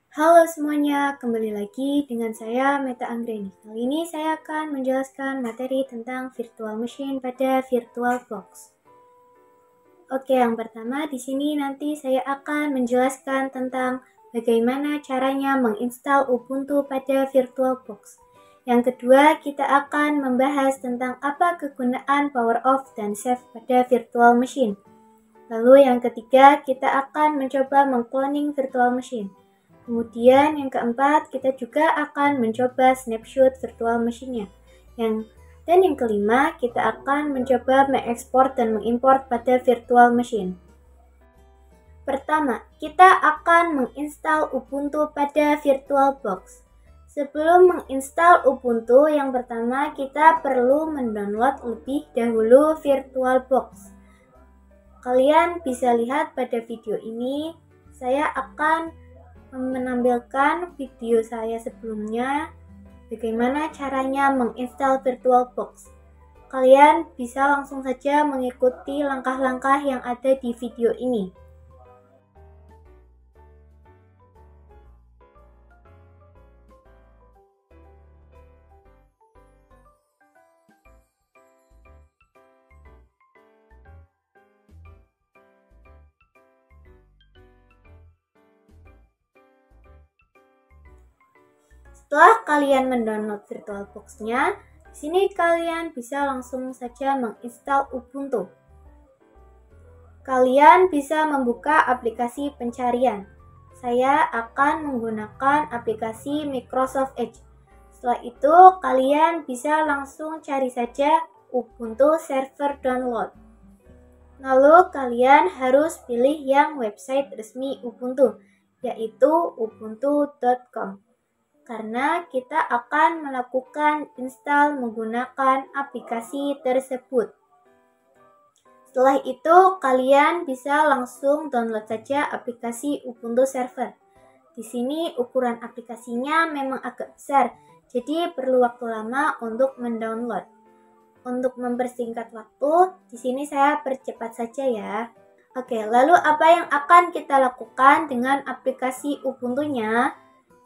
Halo semuanya, kembali lagi dengan saya Meta Anggreni. Kali ini saya akan menjelaskan materi tentang virtual machine pada VirtualBox. Oke, yang pertama di sini nanti saya akan menjelaskan tentang bagaimana caranya menginstal Ubuntu pada VirtualBox. Yang kedua, kita akan membahas tentang apa kegunaan power off dan save pada virtual machine. Lalu yang ketiga, kita akan mencoba mengcloning virtual machine. Kemudian yang keempat, kita juga akan mencoba snapshot virtual machine-nya. Dan yang kelima, kita akan mencoba mengekspor dan mengimport pada virtual machine. Pertama, kita akan menginstal Ubuntu pada VirtualBox. Sebelum menginstal Ubuntu, yang pertama kita perlu mendownload lebih dahulu VirtualBox. Kalian bisa lihat pada video ini, saya akan menampilkan video saya sebelumnya bagaimana caranya menginstal VirtualBox. Kalian bisa langsung saja mengikuti langkah-langkah yang ada di video ini. Setelah kalian mendownload VirtualBox-nya, di sini kalian bisa langsung saja menginstal Ubuntu. Kalian bisa membuka aplikasi pencarian. Saya akan menggunakan aplikasi Microsoft Edge. Setelah itu, kalian bisa langsung cari saja Ubuntu Server Download. Lalu kalian harus pilih yang website resmi Ubuntu, yaitu ubuntu.com. Karena kita akan melakukan install menggunakan aplikasi tersebut. Setelah itu, kalian bisa langsung download saja aplikasi Ubuntu Server. Di sini ukuran aplikasinya memang agak besar, jadi perlu waktu lama untuk mendownload. Untuk mempersingkat waktu, di sini saya percepat saja ya. Oke, lalu apa yang akan kita lakukan dengan aplikasi Ubuntu-nya?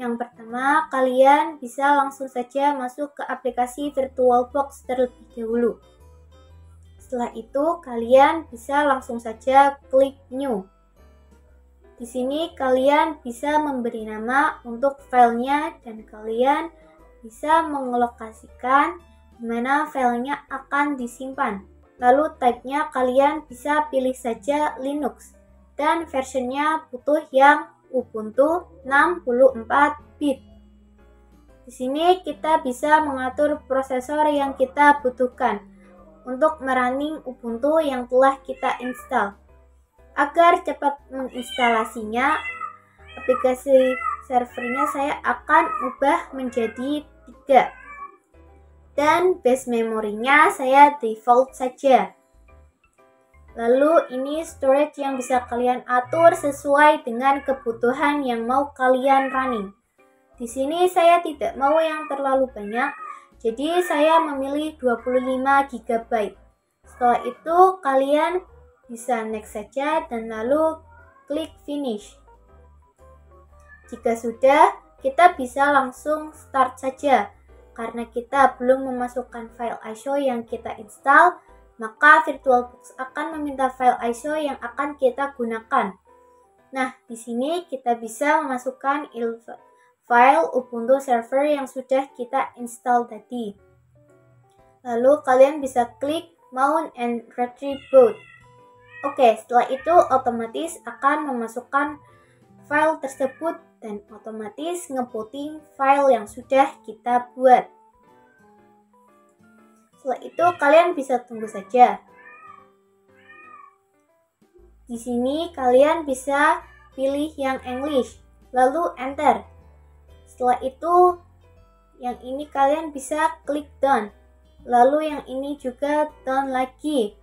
Yang pertama, kalian bisa langsung saja masuk ke aplikasi VirtualBox terlebih dahulu. Setelah itu, kalian bisa langsung saja klik New. Di sini kalian bisa memberi nama untuk filenya dan kalian bisa mengelokasikan di mana filenya akan disimpan. Lalu type-nya kalian bisa pilih saja Linux dan versionnya butuh yang Ubuntu 64-bit. Di sini kita bisa mengatur prosesor yang kita butuhkan untuk merunning Ubuntu yang telah kita install. Agar cepat menginstalasinya, aplikasi servernya saya akan ubah menjadi 3. Dan base memorinya saya default saja. Lalu ini storage yang bisa kalian atur sesuai dengan kebutuhan yang mau kalian running. Di sini saya tidak mau yang terlalu banyak, jadi saya memilih 25 GB. Setelah itu kalian bisa next saja dan lalu klik finish. Jika sudah, kita bisa langsung start saja. Karena kita belum memasukkan file ISO yang kita install, maka VirtualBox akan meminta file ISO yang akan kita gunakan. Nah, di sini kita bisa memasukkan file Ubuntu Server yang sudah kita install tadi. Lalu kalian bisa klik Mount and Retrieve Both. Oke, setelah itu otomatis akan memasukkan file tersebut dan otomatis ngebooting file yang sudah kita buat. Setelah itu kalian bisa tunggu saja. Di sini kalian bisa pilih yang English, lalu enter. Setelah itu yang ini kalian bisa klik done. Lalu yang ini juga done lagi.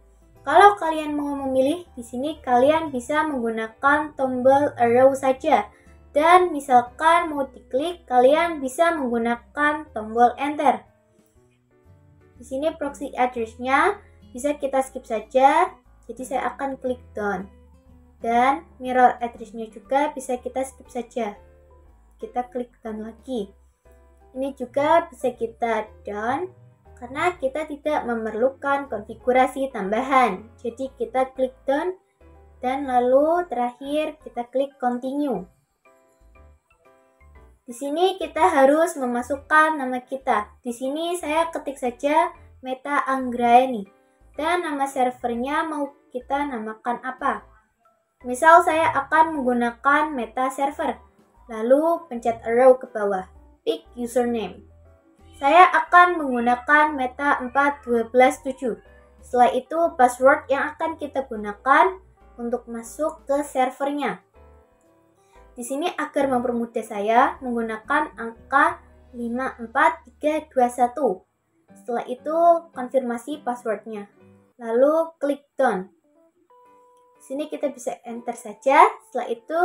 Kalau kalian mau memilih, di sini kalian bisa menggunakan tombol arrow saja. Dan misalkan mau diklik, kalian bisa menggunakan tombol enter. Di sini proxy address-nya bisa kita skip saja. Jadi saya akan klik done. Dan mirror address-nya juga bisa kita skip saja. kita klik done lagi. Ini juga bisa kita done karena kita tidak memerlukan konfigurasi tambahan. Jadi kita klik done dan lalu terakhir kita klik continue. Di sini kita harus memasukkan nama kita. Di sini saya ketik saja Meta Anggraeni dan nama servernya mau kita namakan apa. Misal saya akan menggunakan Meta Server. Lalu pencet arrow ke bawah. Pick username. Saya akan menggunakan Meta 4127. Setelah itu password yang akan kita gunakan untuk masuk ke servernya. Di sini agar mempermudah saya menggunakan angka 54321. Setelah itu konfirmasi passwordnya. Lalu klik done. Di sini kita bisa enter saja. Setelah itu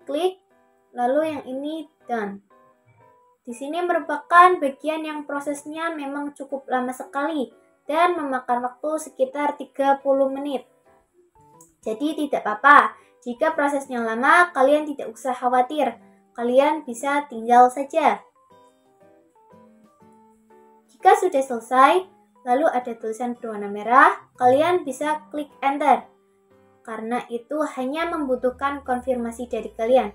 klik, lalu yang ini done. Di sini merupakan bagian yang prosesnya memang cukup lama sekali dan memakan waktu sekitar 30 menit. Jadi tidak apa-apa, jika prosesnya lama kalian tidak usah khawatir, kalian bisa tinggal saja. Jika sudah selesai, lalu ada tulisan berwarna merah, kalian bisa klik enter. Karena itu hanya membutuhkan konfirmasi dari kalian.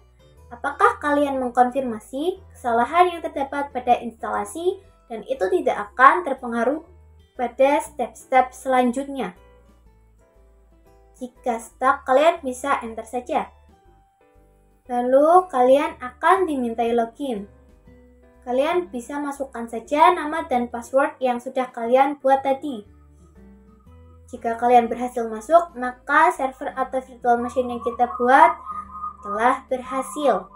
Apakah kalian mengkonfirmasi kesalahan yang terdapat pada instalasi dan itu tidak akan terpengaruh pada step-step selanjutnya? Jika stuck, kalian bisa enter saja. Lalu kalian akan dimintai login. Kalian bisa masukkan saja nama dan password yang sudah kalian buat tadi. Jika kalian berhasil masuk, maka server atau virtual machine yang kita buat telah berhasil.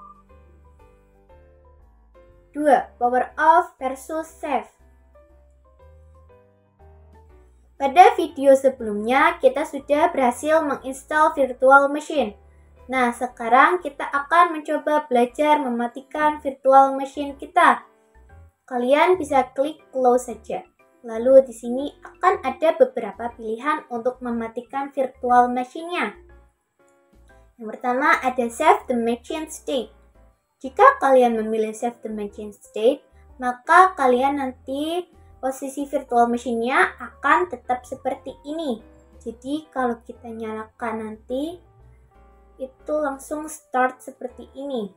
2. Power off versus save. Pada video sebelumnya kita sudah berhasil menginstal virtual machine. Nah, sekarang kita akan mencoba belajar mematikan virtual machine kita. Kalian bisa klik close saja. Lalu di sini akan ada beberapa pilihan untuk mematikan virtual machine-nya. Yang pertama ada save the machine state. Jika kalian memilih save the machine state, maka kalian nanti posisi virtual machine-nya akan tetap seperti ini. Jadi kalau kita nyalakan nanti, itu langsung start seperti ini.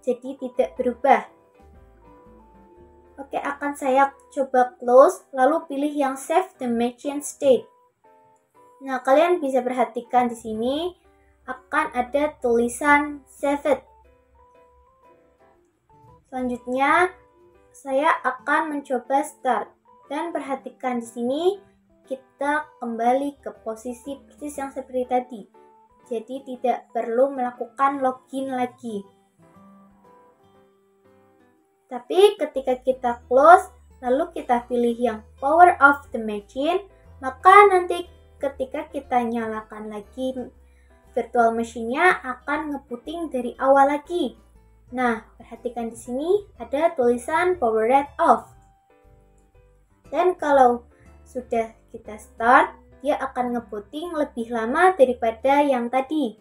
Jadi tidak berubah. Oke, akan saya coba close, lalu pilih yang save the machine state. Nah, kalian bisa perhatikan di sini akan ada tulisan save it. Selanjutnya, saya akan mencoba start dan perhatikan di sini kita kembali ke posisi persis yang seperti tadi. Jadi tidak perlu melakukan login lagi. Tapi ketika kita close, lalu kita pilih yang power off the machine, maka nanti ketika kita nyalakan lagi virtual machine-nya akan ngeputing dari awal lagi. Nah, perhatikan di sini ada tulisan powered off. Dan kalau sudah kita start, dia akan ngeputing lebih lama daripada yang tadi.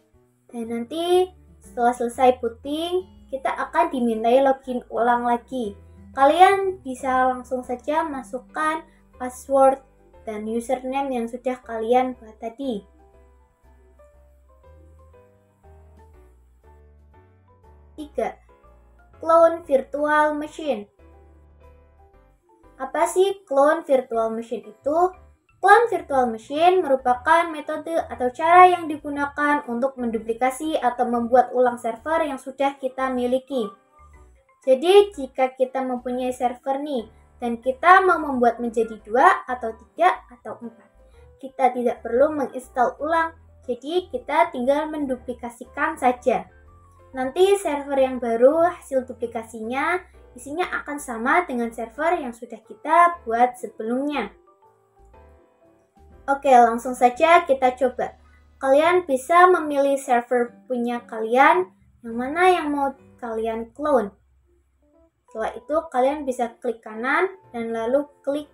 Dan nanti setelah selesai puting, kita akan dimintai login ulang lagi. Kalian bisa langsung saja masukkan password dan username yang sudah kalian buat tadi. 3. Clone virtual machine. Apa sih clone virtual machine itu? Clone virtual machine merupakan metode atau cara yang digunakan untuk menduplikasi atau membuat ulang server yang sudah kita miliki. Jadi jika kita mempunyai server nih dan kita mau membuat menjadi 2 atau 3 atau 4, kita tidak perlu menginstal ulang. Jadi kita tinggal menduplikasikan saja. Nanti server yang baru hasil duplikasinya isinya akan sama dengan server yang sudah kita buat sebelumnya. Oke, langsung saja kita coba. Kalian bisa memilih server punya kalian yang mana yang mau kalian clone. Setelah itu kalian bisa klik kanan dan lalu klik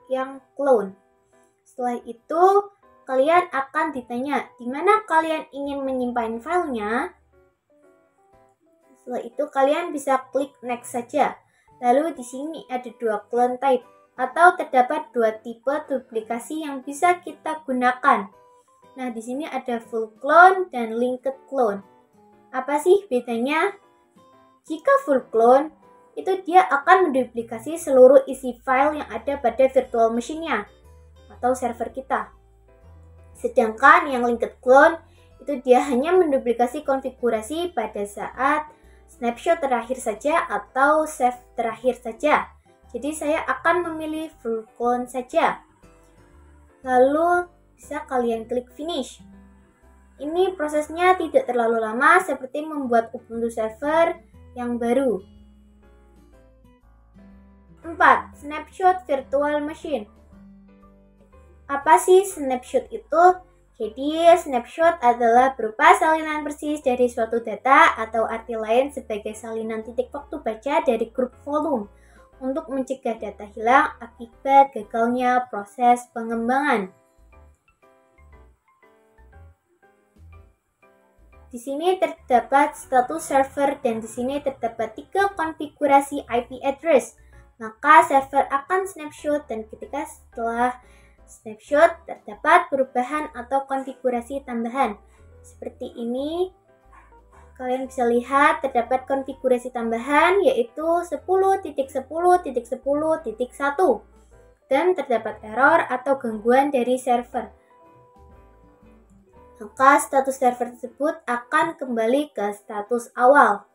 yang clone. Setelah itu kalian akan ditanya di mana kalian ingin menyimpan filenya. Setelah itu kalian bisa klik next saja. Lalu di sini ada dua clone type atau terdapat dua tipe duplikasi yang bisa kita gunakan. Nah, di sini ada full clone dan linked clone. Apa sih bedanya? Jika full clone, itu dia akan menduplikasi seluruh isi file yang ada pada virtual machine-nya atau server kita. Sedangkan yang linked clone, itu dia hanya menduplikasi konfigurasi pada saat snapshot terakhir saja atau save terakhir saja. Jadi saya akan memilih full clone saja. Lalu bisa kalian klik finish. Ini prosesnya tidak terlalu lama seperti membuat Ubuntu server yang baru. 4. Snapshot virtual machine. Apa sih snapshot itu? Jadi, snapshot adalah berupa salinan persis dari suatu data atau arti lain sebagai salinan titik waktu baca dari grup volume untuk mencegah data hilang akibat gagalnya proses pengembangan. Di sini terdapat status server dan di sini terdapat 3 konfigurasi IP address. Maka server akan snapshot dan ketika setelah snapshot terdapat perubahan atau konfigurasi tambahan. Seperti ini, kalian bisa lihat terdapat konfigurasi tambahan yaitu 10.10.10.1 dan terdapat error atau gangguan dari server. Maka status server tersebut akan kembali ke status awal.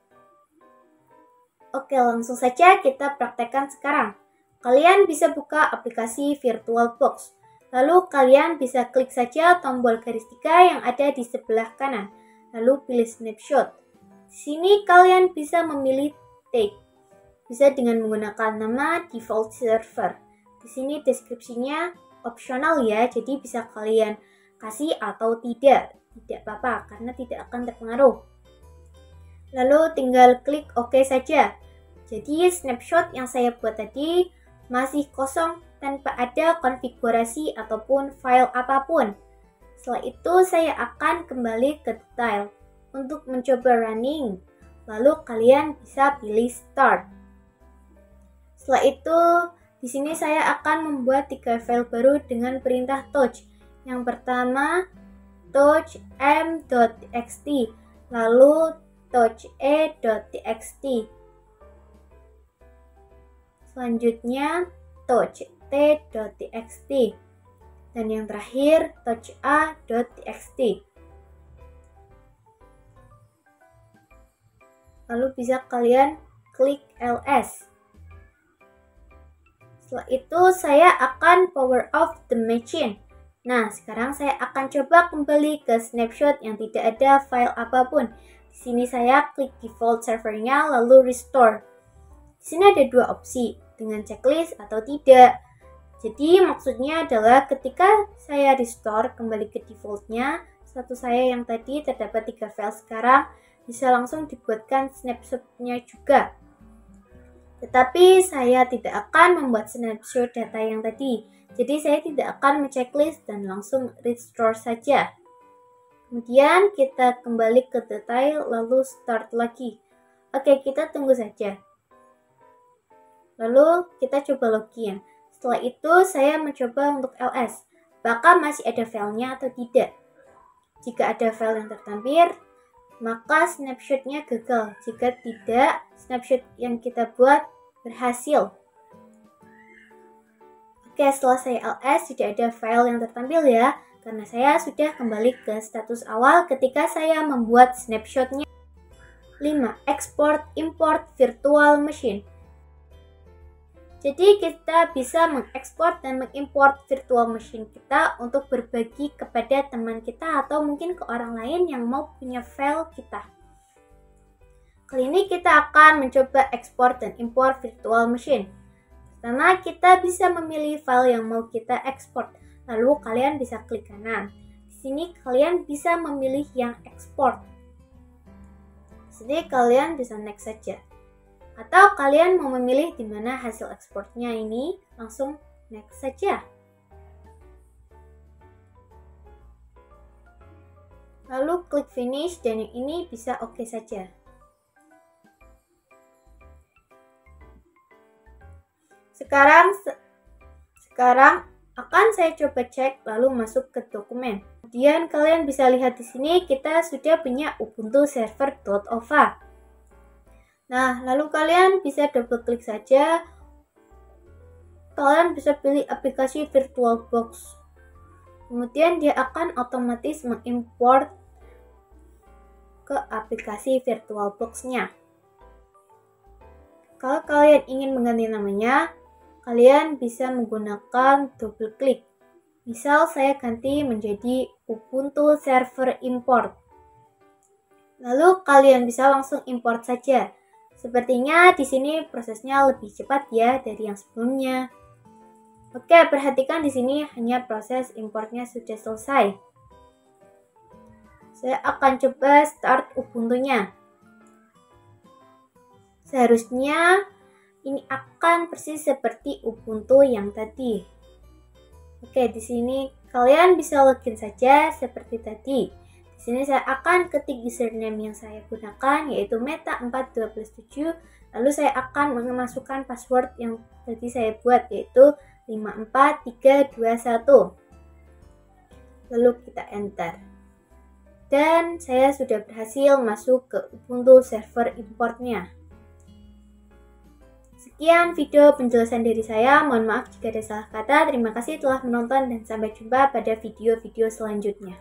Oke, langsung saja kita praktekkan sekarang. Kalian bisa buka aplikasi VirtualBox. Lalu kalian bisa klik saja tombol garis 3 yang ada di sebelah kanan. Lalu pilih snapshot. Di sini kalian bisa memilih take. Bisa dengan menggunakan nama default server. Di sini deskripsinya opsional ya, jadi bisa kalian kasih atau tidak apa-apa karena tidak akan terpengaruh. Lalu tinggal klik OK saja. Jadi snapshot yang saya buat tadi masih kosong tanpa ada konfigurasi ataupun file apapun. Setelah itu saya akan kembali ke detail untuk mencoba running. Lalu kalian bisa pilih start. Setelah itu di sini saya akan membuat 3 file baru dengan perintah touch. Yang pertama, touch m.txt, lalu touch e.txt. Selanjutnya, touch t.txt. Dan yang terakhir, touch a.txt. Lalu bisa kalian klik ls. Setelah itu, saya akan power off the machine. Nah, sekarang saya akan coba kembali ke snapshot yang tidak ada file apapun. Di sini saya klik default servernya lalu restore. Di sini ada 2 opsi, dengan checklist atau tidak. Jadi maksudnya adalah ketika saya restore kembali ke defaultnya, status saya yang tadi terdapat 3 file sekarang bisa langsung dibuatkan snapshotnya juga. Tetapi saya tidak akan membuat snapshot data yang tadi. Jadi saya tidak akan men-checklist dan langsung restore saja. Kemudian kita kembali ke detail lalu start lagi. Oke, kita tunggu saja. Lalu kita coba login. Setelah itu saya mencoba untuk ls. Apakah masih ada filenya atau tidak? Jika ada file yang tertampil, maka snapshotnya gagal. Jika tidak, snapshot yang kita buat berhasil. Oke, setelah saya ls tidak ada file yang tertampil ya, karena saya sudah kembali ke status awal ketika saya membuat snapshotnya. 5. Export import virtual machine. Jadi kita bisa mengekspor dan mengimport virtual machine kita untuk berbagi kepada teman kita atau mungkin ke orang lain yang mau punya file kita. Kali ini kita akan mencoba ekspor dan import virtual machine. Pertama, kita bisa memilih file yang mau kita ekspor. Lalu kalian bisa klik kanan. Di sini kalian bisa memilih yang ekspor. Jadi kalian bisa next saja. Atau kalian mau memilih di mana hasil ekspornya ini, langsung next saja. Lalu klik finish dan yang ini bisa oke saja. Sekarang akan saya coba cek lalu masuk ke dokumen. Kemudian kalian bisa lihat di sini kita sudah punya Ubuntu server.ova. Nah, lalu kalian bisa double klik saja. Kalian bisa pilih aplikasi VirtualBox. Kemudian dia akan otomatis mengimport ke aplikasi VirtualBox-nya. Kalau kalian ingin mengganti namanya, kalian bisa menggunakan double klik. Misal saya ganti menjadi Ubuntu Server Import. Lalu kalian bisa langsung import saja. Sepertinya di sini prosesnya lebih cepat ya dari yang sebelumnya. Oke, perhatikan di sini hanya proses importnya sudah selesai. Saya akan coba start Ubuntu-nya. Seharusnya ini akan persis seperti Ubuntu yang tadi. Oke, di sini kalian bisa login saja seperti tadi. Di sini saya akan ketik username yang saya gunakan yaitu meta427. Lalu saya akan memasukkan password yang tadi saya buat yaitu 54321. Lalu kita enter. Dan saya sudah berhasil masuk ke Ubuntu server importnya. Sekian video penjelasan dari saya, mohon maaf jika ada salah kata. Terima kasih telah menonton dan sampai jumpa pada video-video selanjutnya.